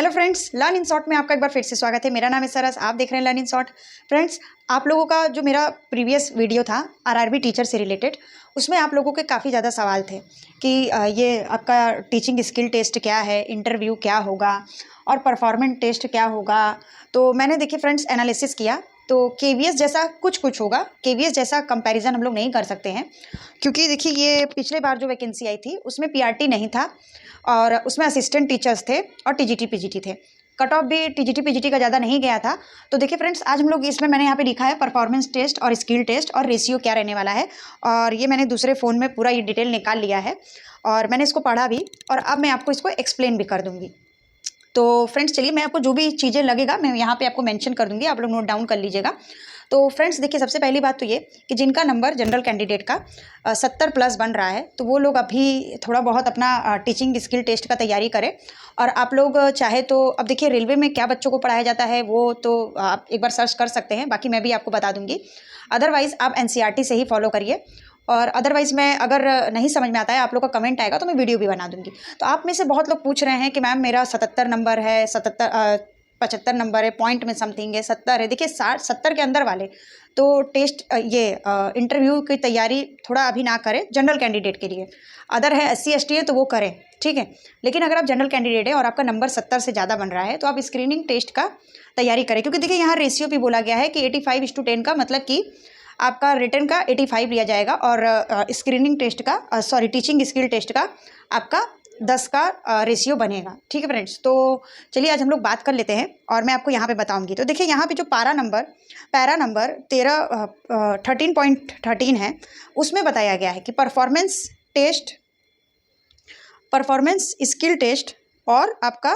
Hello friends, learn in short में आपका एक बार फिर से स्वागत है। मेरा नाम है सरस, आप देख रहे हैं लर्न इन शॉर्ट। फ्रेंड्स, आप लोगों का जो मेरा प्रीवियस वीडियो था आरआरबी टीचर से रिलेटेड, उसमें आप लोगों के काफ़ी ज़्यादा सवाल थे कि ये आपका टीचिंग स्किल टेस्ट क्या है, इंटरव्यू क्या होगा और परफॉर्मेंस टेस्ट क्या होगा। तो मैंने देखिए फ्रेंड्स एनालिसिस किया, तो केवीएस जैसा कुछ होगा। केवीएस जैसा कंपैरिजन हम लोग नहीं कर सकते हैं, क्योंकि देखिए ये पिछले बार जो वैकेंसी आई थी उसमें पीआरटी नहीं था और उसमें असिस्टेंट टीचर्स थे और टीजीटी पीजीटी थे। कट ऑफ भी टीजीटी पीजीटी का ज़्यादा नहीं गया था। तो देखिए फ्रेंड्स, आज हम लोग इसमें मैंने यहाँ पे लिखा है परफॉर्मेंस टेस्ट और स्किल टेस्ट और रेशियो क्या रहने वाला है, और ये मैंने दूसरे फ़ोन में पूरा ये डिटेल निकाल लिया है और मैंने इसको पढ़ा भी, और अब मैं आपको इसको एक्सप्लेन भी कर दूँगी। तो फ्रेंड्स चलिए, मैं आपको जो भी चीज़ें लगेगा मैं यहाँ पे आपको मेंशन कर दूँगी, आप लोग नोट डाउन कर लीजिएगा। तो फ्रेंड्स देखिए, सबसे पहली बात तो ये कि जिनका नंबर जनरल कैंडिडेट का 70 प्लस बन रहा है, तो वो लोग अभी थोड़ा बहुत अपना टीचिंग स्किल टेस्ट का तैयारी करें। और आप लोग चाहे तो अब देखिए रेलवे में क्या बच्चों को पढ़ाया जाता है वो तो आप एक बार सर्च कर सकते हैं, बाकी मैं भी आपको बता दूँगी। अदरवाइज़ आप एनसीईआरटी से ही फॉलो करिए, और अदरवाइज़ मैं अगर नहीं समझ में आता है, आप लोग का कमेंट आएगा तो मैं वीडियो भी बना दूँगी। तो आप में से बहुत लोग पूछ रहे हैं कि मैम मेरा 77 नंबर है, 75 नंबर है, पॉइंट में समथिंग है, 70 है। देखिए 60-70 के अंदर वाले तो टेस्ट इंटरव्यू की तैयारी थोड़ा अभी ना करें जनरल कैंडिडेट के लिए। अदर है SC ST है तो वो करें, ठीक है। लेकिन अगर आप जनरल कैंडिडेट है और आपका नंबर 70 से ज़्यादा बन रहा है तो आप स्क्रीनिंग टेस्ट का तैयारी करें, क्योंकि देखिए यहाँ रेशियो भी बोला गया है कि 85:10 का, मतलब कि आपका रिटर्न का 85 लिया जाएगा और स्क्रीनिंग टेस्ट का टीचिंग स्किल टेस्ट का आपका 10 का रेशियो बनेगा, ठीक है फ्रेंड्स। तो चलिए आज हम लोग बात कर लेते हैं और मैं आपको यहाँ पे बताऊंगी। तो देखिए यहाँ पे जो पैरा नंबर 13.13 है, उसमें बताया गया है कि परफॉर्मेंस स्किल टेस्ट और आपका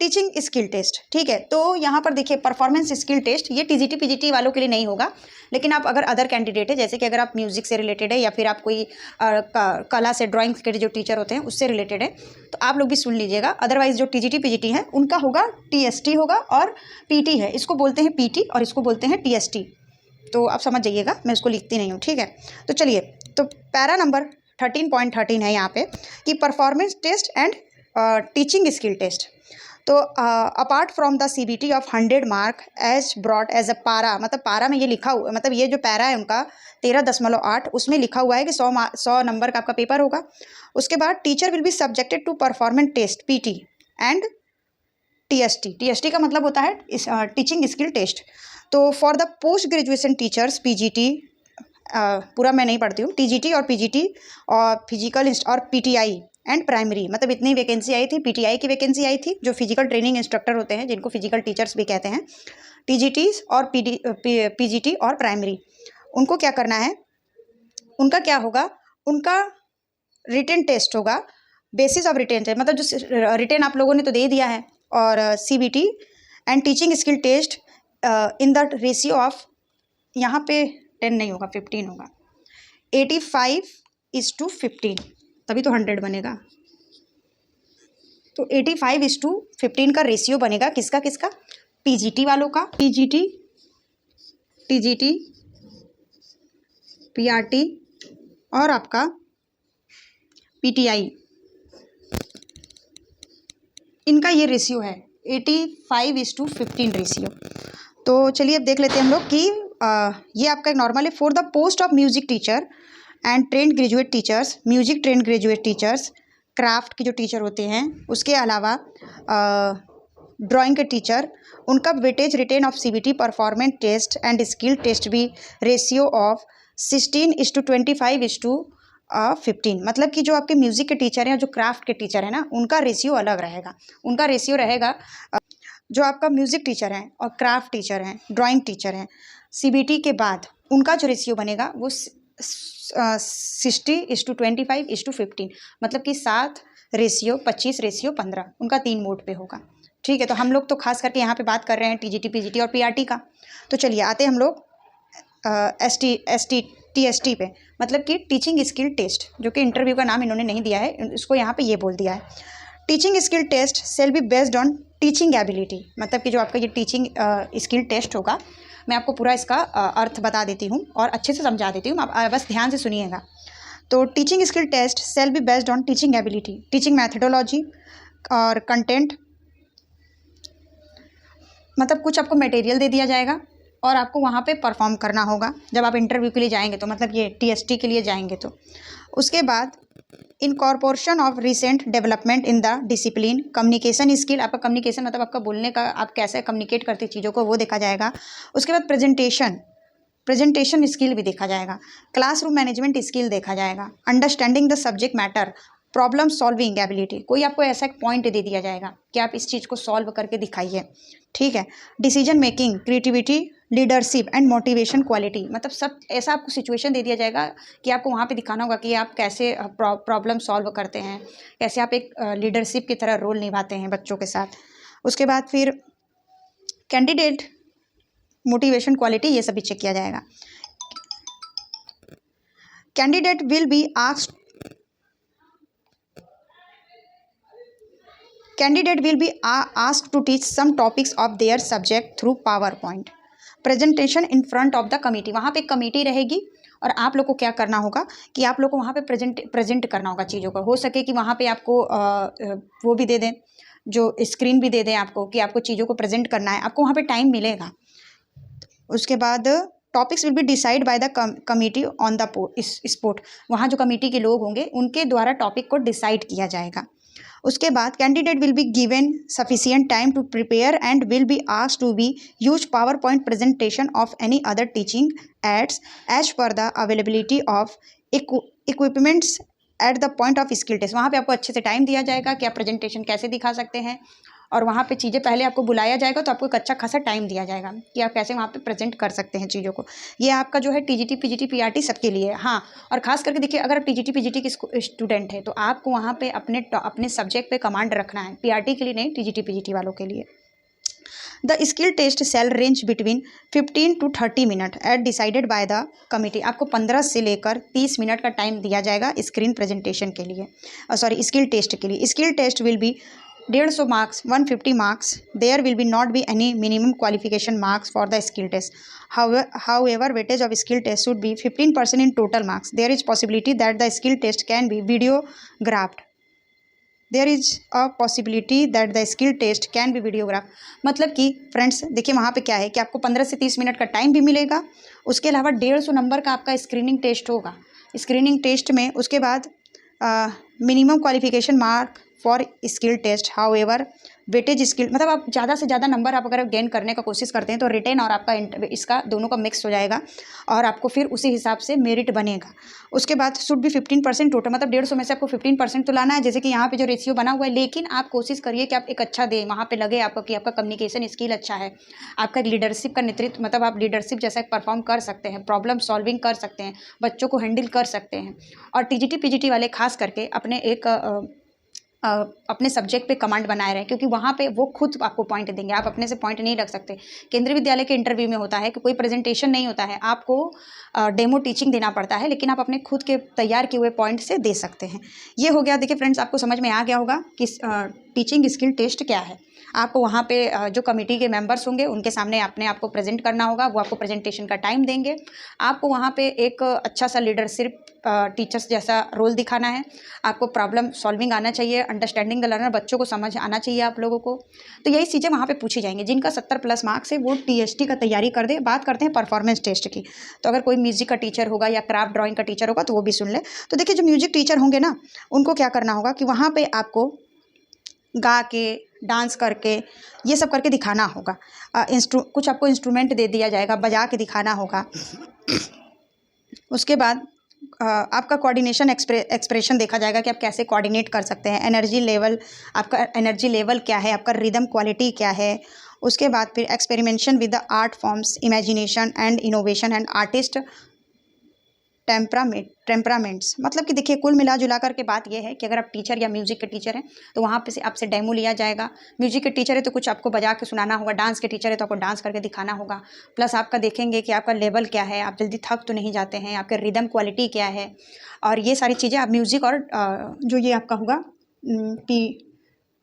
टीचिंग स्किल टेस्ट, ठीक है। तो यहाँ पर देखिए परफॉर्मेंस स्किल टेस्ट ये टीजीटी पीजीटी वालों के लिए नहीं होगा, लेकिन आप अगर अदर कैंडिडेट है, जैसे कि अगर आप म्यूजिक से रिलेटेड है या फिर आप कोई कला से, ड्राइंग के जो टीचर होते हैं उससे रिलेटेड है, तो आप लोग भी सुन लीजिएगा। अदरवाइज जो टीजीटी पीजीटी है उनका होगा टीएसटी होगा, और पीटी है, इसको बोलते हैं पीटी और इसको बोलते हैं टीएसटी। तो आप समझ जाइएगा, मैं उसको लिखती नहीं हूँ, ठीक है। तो चलिए, तो पैरा नंबर 13.13 है यहाँ पे कि performance test and teaching skill test. तो apart from the CBT of 100 mark as broad as a para, मतलब पारा में ये लिखा हुआ, मतलब ये जो पैरा है उनका 13.8, उसमें लिखा हुआ है कि 100 नंबर का आपका पेपर होगा। उसके बाद teacher will be subjected to performance test PT and TST का मतलब होता है टीचिंग स्किल टेस्ट। तो for the post graduation teachers PGT, पूरा मैं नहीं पढ़ती हूँ, TGT और PGT और फिजिकल और PTI एंड प्राइमरी, मतलब इतनी वैकेंसी आई थी। PTI की वैकेंसी आई थी, जो फिजिकल ट्रेनिंग इंस्ट्रक्टर होते हैं, जिनको फिजिकल टीचर्स भी कहते हैं। TGTs और PGT और प्राइमरी, उनको क्या करना है, उनका क्या होगा, उनका रिटन टेस्ट होगा। बेसिस ऑफ रिटन टेस्ट, मतलब जो रिटन आप लोगों ने तो दे दिया है, और CBT and teaching skill test in the ratio of, यहाँ पे 10 नहीं होगा, 15 होगा, 85:15, तभी तो 100 बनेगा। तो 85:15 का रेशियो बनेगा, किसका PGT वालों का, PGT, TGT, PRT और आपका PTI, इनका ये रेशियो है 85:15 रेशियो। तो चलिए अब देख लेते हैं हम लोग कि ये आपका एक नॉर्मल है। For the post of music teacher and trained graduate teachers, music trained graduate teachers, craft के जो टीचर होते हैं, उसके अलावा ड्राइंग के टीचर, उनका weightage written of CBT performance test and skill test भी रेशियो ऑफ 16:25:15, मतलब कि जो आपके म्यूज़िक के टीचर हैं, जो क्राफ्ट के टीचर हैं ना, उनका रेशियो अलग रहेगा। उनका रेशियो रहेगा, जो आपका म्यूज़िक टीचर हैं और क्राफ्ट टीचर हैं, ड्राइंग टीचर हैं, CBT के बाद उनका जो रेशियो बनेगा वो 60:25:15, मतलब कि 7:25:15, उनका 3 मोड पे होगा, ठीक है। तो हम लोग तो खास करके यहाँ पे बात कर रहे हैं TGT PGT और PRT का। तो चलिए आते हम लोग TST पे, मतलब कि टीचिंग स्किल टेस्ट, जो कि इंटरव्यू का नाम इन्होंने नहीं दिया है, इसको यहाँ पे ये बोल दिया है। Teaching skill test shall be based on teaching ability, मतलब कि जो आपका ये टीचिंग स्किल टेस्ट होगा, मैं आपको पूरा इसका अर्थ बता देती हूँ और अच्छे से समझा देती हूँ, आप बस ध्यान से सुनिएगा। तो teaching skill test shall be based on teaching ability, teaching methodology, और कंटेंट, मतलब कुछ आपको मटेरियल दे दिया जाएगा और आपको वहाँ पे परफॉर्म करना होगा जब आप इंटरव्यू के लिए जाएंगे, तो मतलब ये टीएसटी के लिए जाएंगे तो। उसके बाद incorporation of recent development in the discipline, communication skill, आपका कम्युनिकेशन मतलब आपका बोलने का, आप कैसे कम्युनिकेट करते चीज़ों को, वो देखा जाएगा। उसके बाद प्रेजेंटेशन स्किल भी देखा जाएगा। क्लासरूम मैनेजमेंट स्किल देखा जाएगा। Understanding the subject matter, problem solving ability, कोई आपको ऐसा एक पॉइंट दे दिया जाएगा कि आप इस चीज़ को सॉल्व करके दिखाइए, ठीक है। Decision making, creativity, leadership and motivation quality, मतलब सब ऐसा आपको सिचुएशन दे दिया जाएगा कि आपको वहाँ पे दिखाना होगा कि आप कैसे प्रॉब्लम सॉल्व करते हैं, कैसे आप एक लीडरशिप की तरह रोल निभाते हैं बच्चों के साथ। उसके बाद फिर कैंडिडेट मोटिवेशन क्वालिटी, ये सभी चेक किया जाएगा। Candidate will be asked to teach some topics of their subject through PowerPoint presentation in front of the committee। वहाँ पे कमेटी रहेगी और आप लोग को क्या करना होगा कि आप लोग को वहाँ पे प्रेजेंट करना होगा चीज़ों का। हो सके कि वहाँ पे आपको वो भी दे दें, जो स्क्रीन भी दे दें आपको, कि आपको चीज़ों को प्रेजेंट करना है, आपको वहाँ पे टाइम मिलेगा। उसके बाद topics will be decide bye the committee on the spot, वहाँ जो कमेटी के लोग होंगे उनके द्वारा टॉपिक को डिसाइड किया जाएगा। उसके बाद candidate will be given sufficient time to prepare and will be asked to be use PowerPoint presentation of any other teaching aids as per the availability of equipments at the point of skill test. वहाँ पे आपको अच्छे से time दिया जाएगा कि आप presentation कैसे दिखा सकते हैं, और वहाँ पे चीज़ें पहले आपको बुलाया जाएगा तो आपको एक अच्छा खासा टाइम दिया जाएगा कि आप कैसे वहाँ पे प्रेजेंट कर सकते हैं चीज़ों को। ये आपका जो है टीजीटी, पीजीटी, पीआरटी सबके लिए है। हाँ, और खास करके देखिए, अगर आप टीजीटी, पीजीटी के स्टूडेंट हैं तो आपको वहाँ पे अपने सब्जेक्ट पे कमांड रखना है, पीआरटी के लिए नहीं, टीजीटी, पीजीटी वालों के लिए। The skill test shall range between 15 to 30 minute as decided by the committee. आपको 15 से लेकर 30 मिनट का टाइम दिया जाएगा स्क्रीन प्रेजेंटेशन के लिए, स्किल टेस्ट के लिए। Skill test will be 150 marks, 150 marks. There will be not be any minimum qualification marks for the skill test. However, weightage of skill test should be 15% in total marks. There is possibility that the skill test can be videographed. मतलब कि friends देखिए, वहाँ पे क्या है कि आपको 15 से 30 मिनट का टाइम भी मिलेगा। उसके अलावा 150 नंबर का आपका स्क्रीनिंग टेस्ट होगा। स्क्रीनिंग टेस्ट में उसके बाद minimum qualification mark for skill test. However weightage skill, मतलब आप ज़्यादा से ज़्यादा नंबर आप अगर गेन करने का कोशिश करते हैं तो रिटेन और आपका इसका दोनों का मिक्स हो जाएगा और आपको फिर उसी हिसाब से मेरिट बनेगा। उसके बाद शुड बी 15% टोटल, मतलब 150 में से आपको 15% तो लाना है, जैसे कि यहाँ पे जो रेशियो बना हुआ है। लेकिन आप कोशिश करिए कि आप एक अच्छा दें, वहाँ पे लगे आपको कि आपका कम्युनिकेशन स्किल अच्छा है, आपका लीडरशिप का नेतृत्व, मतलब आप लीडरशिप जैसा परफॉर्म कर सकते हैं, प्रॉब्लम सॉल्विंग कर सकते हैं, बच्चों को हैंडल कर सकते हैं। और टीजीटी, पीजीटी वाले खास करके अपने सब्जेक्ट पे कमांड बनाए रहे, क्योंकि वहाँ पे वो खुद आपको पॉइंट देंगे, आप अपने से पॉइंट नहीं रख सकते। केंद्रीय विद्यालय के इंटरव्यू में होता है कि कोई प्रेजेंटेशन नहीं होता है, आपको डेमो टीचिंग देना पड़ता है, लेकिन आप अपने खुद के तैयार किए हुए पॉइंट से दे सकते हैं। ये हो गया। देखिए फ्रेंड्स, आपको समझ में आ गया होगा कि टीचिंग स्किल टेस्ट क्या है। आपको वहाँ पे जो कमेटी के मेंबर्स होंगे उनके सामने अपने आप को प्रेजेंट करना होगा, वो आपको प्रेजेंटेशन का टाइम देंगे। आपको वहाँ पे एक अच्छा सा लीडरशिप टीचर्स जैसा रोल दिखाना है, आपको प्रॉब्लम सॉल्विंग आना चाहिए, अंडरस्टैंडिंग द लर्नर, बच्चों को समझ आना चाहिए आप लोगों को। तो यही चीज़ें वहाँ पे पूछी जाएंगी। जिनका 70+ मार्क्स है वो टीएसटी का तैयारी कर दे। बात करते हैं परफॉर्मेंस टेस्ट की, तो अगर कोई म्यूजिक का टीचर होगा या क्राफ्ट ड्राइंग का टीचर होगा तो वो भी सुन ले। तो देखिए, जो म्यूजिक टीचर होंगे ना, उनको क्या करना होगा कि वहाँ पर आपको गा के, डांस करके, ये सब करके दिखाना होगा। कुछ आपको इंस्ट्रूमेंट दे दिया जाएगा, बजा के दिखाना होगा। उसके बाद आपका कोऑर्डिनेशन एक्सप्रेशन देखा जाएगा कि आप कैसे कोऑर्डिनेट कर सकते हैं। एनर्जी लेवल, आपका एनर्जी लेवल क्या है, आपका रिदम क्वालिटी क्या है। उसके बाद फिर experimentation with the art forms, imagination and innovation and artist temperaments. मतलब कि देखिए, कुल मिला जुला कर के बात यह है कि अगर आप टीचर या म्यूजिक के टीचर हैं तो वहाँ पे से आपसे डेमो लिया जाएगा। म्यूजिक के टीचर है तो कुछ आपको बजा के सुनाना होगा, डांस के टीचर है तो आपको डांस करके दिखाना होगा। प्लस आपका देखेंगे कि आपका लेवल क्या है, आप जल्दी थक तो नहीं जाते हैं, आपका रिदम क्वालिटी क्या है, और ये सारी चीज़ें आप म्यूज़िक और जो ये आपका होगा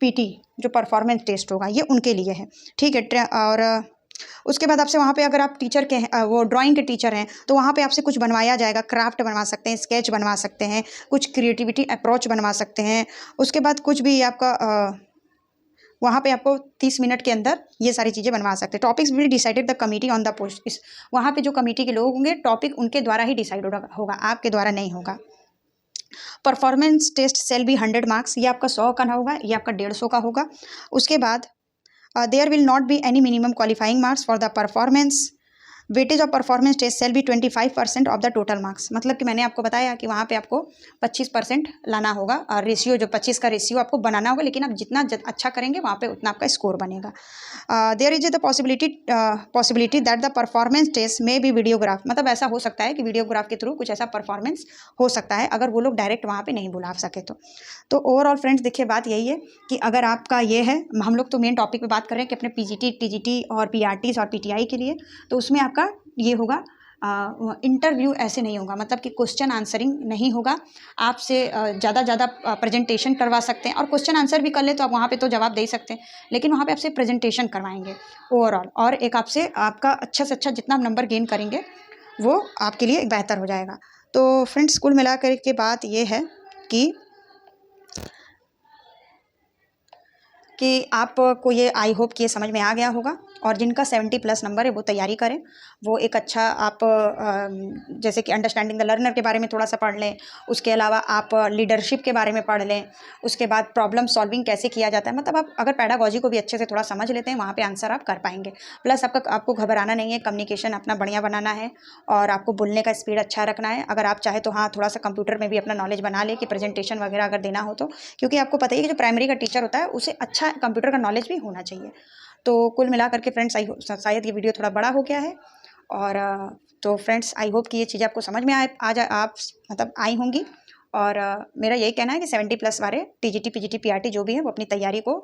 पीटी जो परफॉर्मेंस टेस्ट होगा, ये उनके लिए है, ठीक है। और उसके बाद आपसे वहाँ पे, अगर आप टीचर के वो ड्राइंग के टीचर हैं तो वहाँ पे आपसे कुछ बनवाया जाएगा। क्राफ्ट बनवा सकते हैं, स्केच बनवा सकते हैं, कुछ क्रिएटिविटी अप्रोच बनवा सकते हैं। उसके बाद कुछ भी आपका वहाँ पे आपको 30 मिनट के अंदर ये सारी चीज़ें बनवा सकते हैं। Topics will decided the committee on the post. इस वहाँ पे जो कमिटी के लोग होंगे, टॉपिक उनके द्वारा ही डिसाइड होगा, आपके द्वारा नहीं होगा। Performance test shall be 100 marks, ये आपका 100 का ना होगा, ये आपका 150 का होगा। उसके बाद there will not be any minimum qualifying marks for the performance. Weightage of performance test shall be 25% of the total marks. मतलब कि मैंने आपको बताया कि वहाँ पे आपको 25% लाना होगा और रेशियो जो 25 का रेशियो आपको बनाना होगा, लेकिन आप जितना अच्छा करेंगे वहाँ पे उतना आपका स्कोर बनेगा। There is the possibility that the performance test में भी वीडियोग्राफ, मतलब ऐसा हो सकता है कि वीडियोग्राफ के थ्रू कुछ ऐसा परफॉर्मेंस हो सकता है अगर वो लोग डायरेक्ट वहाँ पे नहीं बुला सके तो ओवरऑल फ्रेंड्स देखिए बात यही है कि अगर आपका ये है, हम लोग तो मेन टॉपिक पे बात कर रहे हैं कि अपने पीजीटी, टीजीटी और पीआरटीज और पीटीआई के लिए, तो उसमें आपका ये होगा इंटरव्यू ऐसे नहीं होगा, मतलब कि क्वेश्चन आंसरिंग नहीं होगा। आपसे ज़्यादा प्रेजेंटेशन करवा सकते हैं और क्वेश्चन आंसर भी कर ले तो आप वहाँ पे तो जवाब दे सकते हैं, लेकिन वहाँ पे आपसे प्रेजेंटेशन करवाएंगे ओवरऑल, और एक आपसे आपका अच्छा से अच्छा जितना नंबर गेन करेंगे वो आपके लिए बेहतर हो जाएगा। तो फ्रेंड्स कुल मिलाकर के बात ये है कि आपको ये आई होप कि ये समझ में आ गया होगा, और जिनका 70+ नंबर है वो तैयारी करें। वो एक अच्छा आप जैसे कि अंडरस्टैंडिंग द लर्नर के बारे में थोड़ा सा पढ़ लें, उसके अलावा आप लीडरशिप के बारे में पढ़ लें, उसके बाद प्रॉब्लम सॉल्विंग कैसे किया जाता है, मतलब आप अगर पैडागॉजी को भी अच्छे से थोड़ा समझ लेते हैं वहाँ पे आंसर आप कर पाएंगे। प्लस आपको घबराना नहीं है, कम्युनिकेशन अपना बढ़िया बनाना है और आपको बोलने का स्पीड अच्छा रखना है। अगर आप चाहे तो हाँ थोड़ा सा कंप्यूटर में भी अपना नॉलेज बना ले कि प्रेजेंटेशन वगैरह अगर देना हो तो, क्योंकि आपको पता ही है कि जो प्राइमरी का टीचर होता है उसे अच्छा कंप्यूटर का नॉलेज भी होना चाहिए। तो कुल मिलाकर के फ्रेंड्स शायद ये वीडियो थोड़ा बड़ा हो गया है, और तो फ्रेंड्स आई होप कि ये चीज़ें आपको समझ में आप मतलब आई होंगी। और मेरा यही कहना है कि 70+ वाले टीजीटी, पीजीटी, पीआरटी जो भी है वो अपनी तैयारी को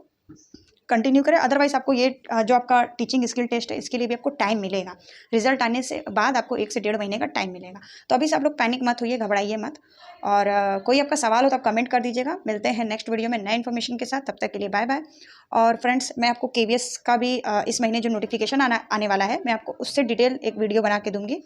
कंटिन्यू करें। अदरवाइज आपको ये जो आपका टीचिंग स्किल टेस्ट है इसके लिए भी आपको टाइम मिलेगा, रिजल्ट आने से बाद आपको 1 से 1.5 महीने का टाइम मिलेगा। तो अभी से आप लोग पैनिक मत होइए, घबराइए मत, और कोई आपका सवाल हो तो आप कमेंट कर दीजिएगा। मिलते हैं नेक्स्ट वीडियो में नए इन्फॉर्मेशन के साथ, तब तक के लिए बाय बाय। और फ्रेंड्स मैं आपको केवीएस का भी इस महीने जो नोटिफिकेशन आने वाला है मैं आपको उससे डिटेल एक वीडियो बना के दूंगी,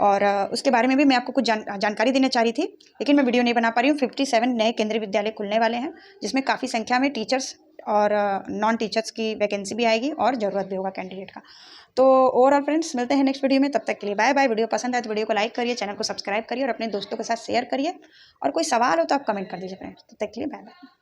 और उसके बारे में भी मैं आपको कुछ जानकारी देना चाह रही थी, लेकिन मैं वीडियो नहीं बना पा रही हूँ। 57 नए केंद्रीय विद्यालय खुलने वाले हैं, जिसमें काफ़ी संख्या में टीचर्स और नॉन टीचर्स की वैकेंसी भी आएगी और ज़रूरत भी होगा कैंडिडेट का। तो ओवरऑल फ्रेंड्स मिलते हैं नेक्स्ट वीडियो में, तब तक के लिए बाय बाय। वीडियो पसंद आए तो वीडियो को लाइक करिए, चैनल को सब्सक्राइब करिए और अपने दोस्तों के साथ शेयर करिए, और कोई सवाल हो तो आप कमेंट कर दीजिए फ्रेंड्स। तब तक के लिए बाय बाय।